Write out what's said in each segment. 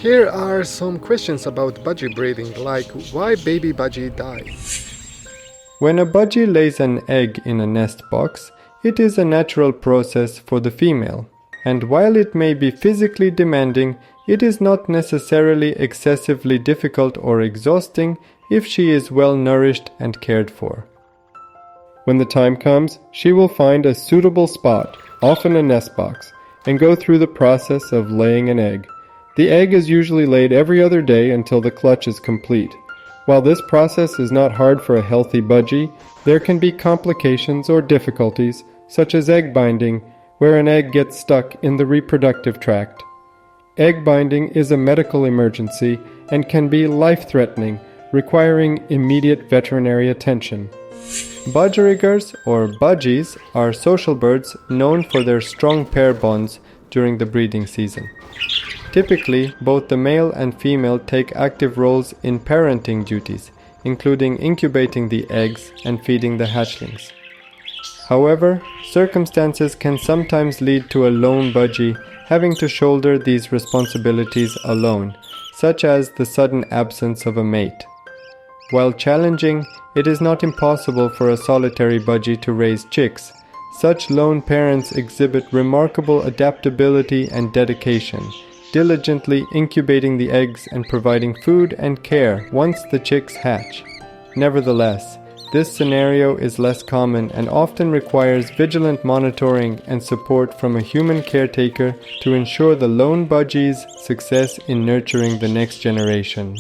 Here are some questions about budgie breeding, like why baby budgie die. When a budgie lays an egg in a nest box, it is a natural process for the female, and while it may be physically demanding, it is not necessarily excessively difficult or exhausting if she is well nourished and cared for. When the time comes, she will find a suitable spot, often a nest box, and go through the process of laying an egg. The egg is usually laid every other day until the clutch is complete. While this process is not hard for a healthy budgie, there can be complications or difficulties, such as egg binding, where an egg gets stuck in the reproductive tract. Egg binding is a medical emergency and can be life-threatening, requiring immediate veterinary attention. Budgerigars, or budgies, are social birds known for their strong pair bonds during the breeding season. Typically, both the male and female take active roles in parenting duties, including incubating the eggs and feeding the hatchlings. However, circumstances can sometimes lead to a lone budgie having to shoulder these responsibilities alone, such as the sudden absence of a mate. While challenging, it is not impossible for a solitary budgie to raise chicks. Such lone parents exhibit remarkable adaptability and dedication, diligently incubating the eggs and providing food and care once the chicks hatch. Nevertheless, this scenario is less common and often requires vigilant monitoring and support from a human caretaker to ensure the lone budgie's success in nurturing the next generation.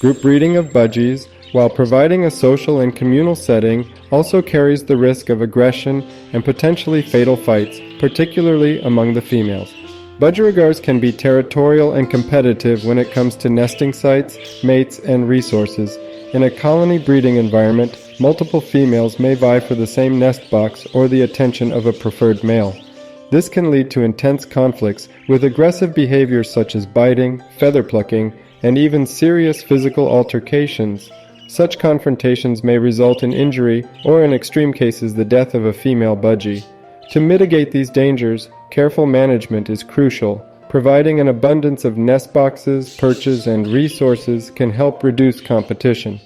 Group breeding of budgies, while providing a social and communal setting, also carries the risk of aggression and potentially fatal fights, particularly among the females. Budgerigars can be territorial and competitive when it comes to nesting sites, mates, and resources. In a colony breeding environment, multiple females may vie for the same nest box or the attention of a preferred male. This can lead to intense conflicts with aggressive behaviors such as biting, feather plucking, and even serious physical altercations. Such confrontations may result in injury or, in extreme cases, the death of a female budgie. To mitigate these dangers, careful management is crucial. Providing an abundance of nest boxes, perches, and resources can help reduce competition.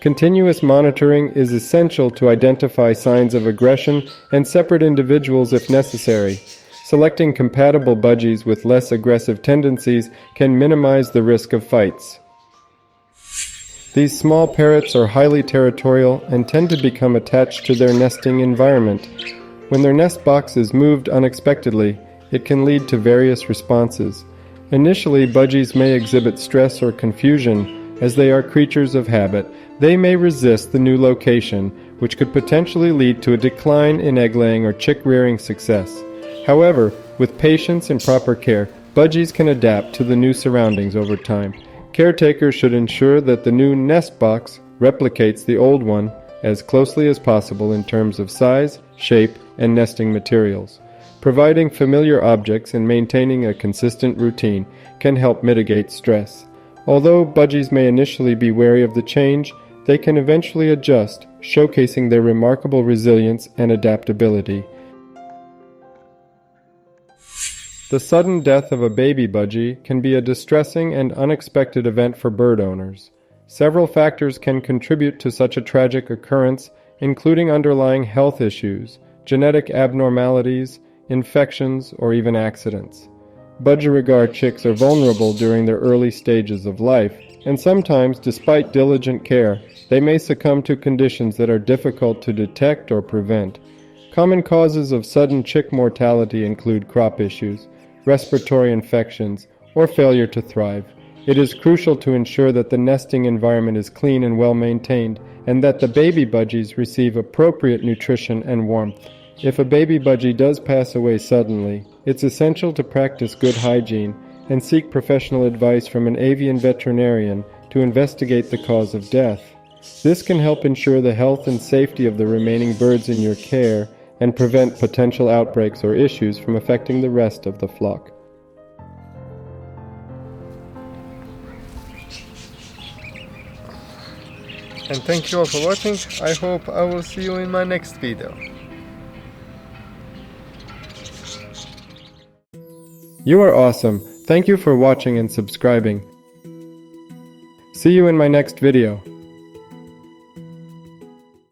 Continuous monitoring is essential to identify signs of aggression and separate individuals if necessary. Selecting compatible budgies with less aggressive tendencies can minimize the risk of fights. These small parrots are highly territorial and tend to become attached to their nesting environment. When their nest box is moved unexpectedly, it can lead to various responses. Initially, budgies may exhibit stress or confusion, as they are creatures of habit. They may resist the new location, which could potentially lead to a decline in egg-laying or chick-rearing success. However, with patience and proper care, budgies can adapt to the new surroundings over time. Caretakers should ensure that the new nest box replicates the old one as closely as possible in terms of size, shape, and nesting materials. Providing familiar objects and maintaining a consistent routine can help mitigate stress. Although budgies may initially be wary of the change, they can eventually adjust, showcasing their remarkable resilience and adaptability. The sudden death of a baby budgie can be a distressing and unexpected event for bird owners. Several factors can contribute to such a tragic occurrence, including underlying health issues, genetic abnormalities, infections, or even accidents. Budgerigar chicks are vulnerable during their early stages of life, and sometimes, despite diligent care, they may succumb to conditions that are difficult to detect or prevent. Common causes of sudden chick mortality include crop issues, respiratory infections, or failure to thrive. It is crucial to ensure that the nesting environment is clean and well maintained, and that the baby budgies receive appropriate nutrition and warmth. If a baby budgie does pass away suddenly, it's essential to practice good hygiene and seek professional advice from an avian veterinarian to investigate the cause of death. This can help ensure the health and safety of the remaining birds in your care and prevent potential outbreaks or issues from affecting the rest of the flock. And thank you all for watching. I hope I will see you in my next video. You are awesome. Thank you for watching and subscribing. See you in my next video.